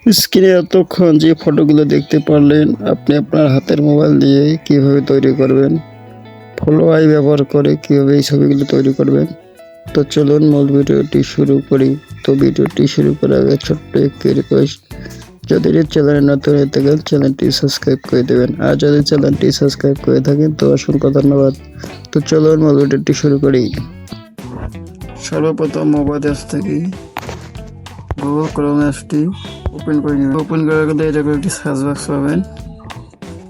স্ক্রিনে এতক্ষণ যে ফটোগুলো দেখতে পারলেন, আপনি আপনার হাতের মোবাইল দিয়ে কিভাবে তৈরি করবেন, ফলো আই ব্যবহার করে কিভাবে এই ছবিগুলো তৈরি করবেন। তো চলুন মূল ভিডিওটি শুরু করি। তো ভিডিওটি শুরু করার আগে ছোট্ট একটি রিকোয়েস্ট, যদি চ্যানেলে নতুন হয়ে থাকেন চ্যানেলটি সাবস্ক্রাইব করে দেবেন, আর যদি চ্যানেলটি সাবস্ক্রাইব করে থাকেন তো অসংখ্য ধন্যবাদ। তো চলুন মূল ভিডিওটি শুরু করি। সর্বপ্রথম মোবাইল অ্যাপস থেকে গুগল ক্রোম অ্যাপসটি ওপেন করে নেবেন। ওপেন করার পরে এটা করে একটি সার্চ বক্স পাবেন,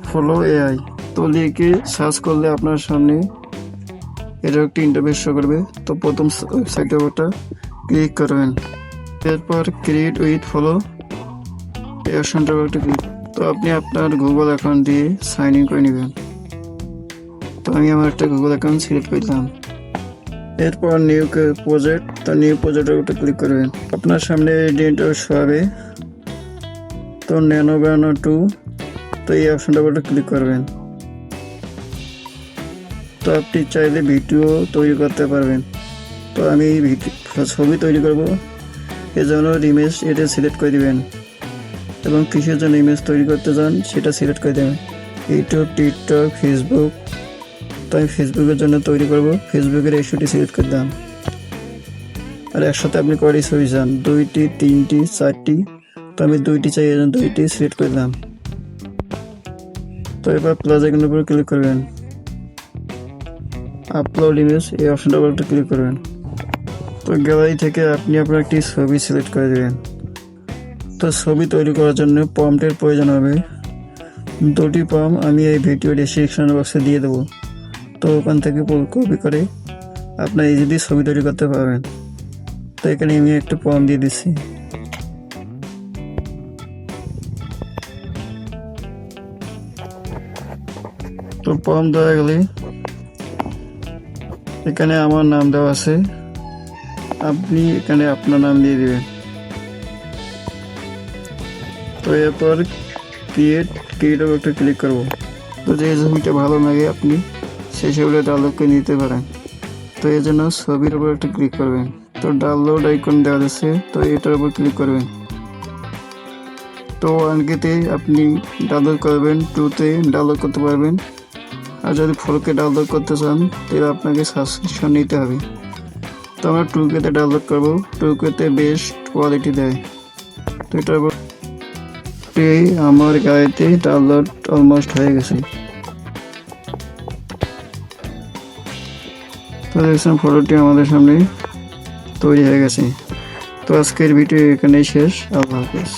ফলো এআই। তো লিখে সার্চ করলে আপনার সামনে এটা একটি ইন্টারফেস শো করবে। তো প্রথম ওয়েবসাইটের ওটা ক্লিক করবেন, এরপর ক্রিয়েট উইথ ফলো এই অপশনটার উপর একটা ক্লিক। তো আপনি আপনার গুগল অ্যাকাউন্ট দিয়ে সাইন ইন করে নেবেন। তো আমি আমার একটা গুগল অ্যাকাউন্ট সিলেক্ট করলাম। এরপর নিউ প্রজেক্ট, তো নিউ প্রজেক্টের উপর ক্লিক করবেন। আপনার সামনে ইন্টারফেস শো হবে। তো ন্যানো ব্যানো 2, তো এই অপশনটার উপর ক্লিক করবেন। তো আপনি চাইলে ভিডিও তৈরি করতে পারবেন। তো আমি ছবি তৈরি করব, এজন্য ইমেজ এটা সিলেক্ট করে দিবেন এবং কিসের জন্য ইমেজ তৈরি করতে চান সেটা সিলেক্ট করে দেবেন। YouTube, TikTok, Facebook. তো আমি ফেসবুকের জন্য তৈরি করব, ফেসবুকের ইস্যুটি সিলেক্ট করে দিলাম। আর একসাথে আপনি কয়টি ছবি চান, 2টি, 3টি, 4টি? তো আমি 2টি চাই, এজন্য 2টি সিলেক্ট করে দিলাম। তো এবার প্লাস আইকনের উপর ক্লিক করবেন, আপলোড ইমেজ এই অপশনটার উপর একটা ক্লিক করবেন। তো গ্যালারি থেকে আপনি আপনার একটি ছবি সিলেক্ট করে দেবেন। তো ছবি তৈরি করার জন্য প্রম্পটের প্রয়োজন হবে। 2টি প্রম্পট আমি এই ভিডিও ডেসক্রিপশন বক্সে দিয়ে দেবো। তো ওখান থেকে কপি করে আপনার ইজিলি ছবি তৈরি করতে পারবেন। তো এখানে আমি একটা প্রম্পট দিয়ে দিচ্ছি। তো প্রম্পট দেওয়া গেলে এখানে আমার নাম দেওয়া আছে, আপনি এখানে আপনার নাম দিয়ে দিবেন। তো এরপর ক্রিয়েটের একটা ক্লিক করব। তো যে ছবিটা ভালো লাগে আপনি সেই ছবিটা ডাউনলোড করে নিতে পারেন। তো এই জন্য ছবির উপর একটা ক্লিক করবেন। তো ডাউনলোড আইকন দেওয়া আছে, তো এটার উপর ক্লিক করবেন। তো 1K আপনি ডাউনলোড করবেন, 2তে ডাউনলোড করতে পারবেন। আর যদি 4K ডাউনলোড করতে চান তাহলে আপনাকে সাবস্ক্রিপশন নিতে হবে। তো আমরা 2Kতে ডাউনলোড করবো, 2Kতে বেস্ট কোয়ালিটি দেয়। তো এটার উপর আমার গাড়িতে ডাউনলোড অলমোস্ট হয়ে গেছে। তো দেখছেন ফটোটি আমাদের সামনে তৈরি হয়ে গেছে। তো আজকের ভিডিও এখানেই শেষ। আল্লাহ হাফেজ।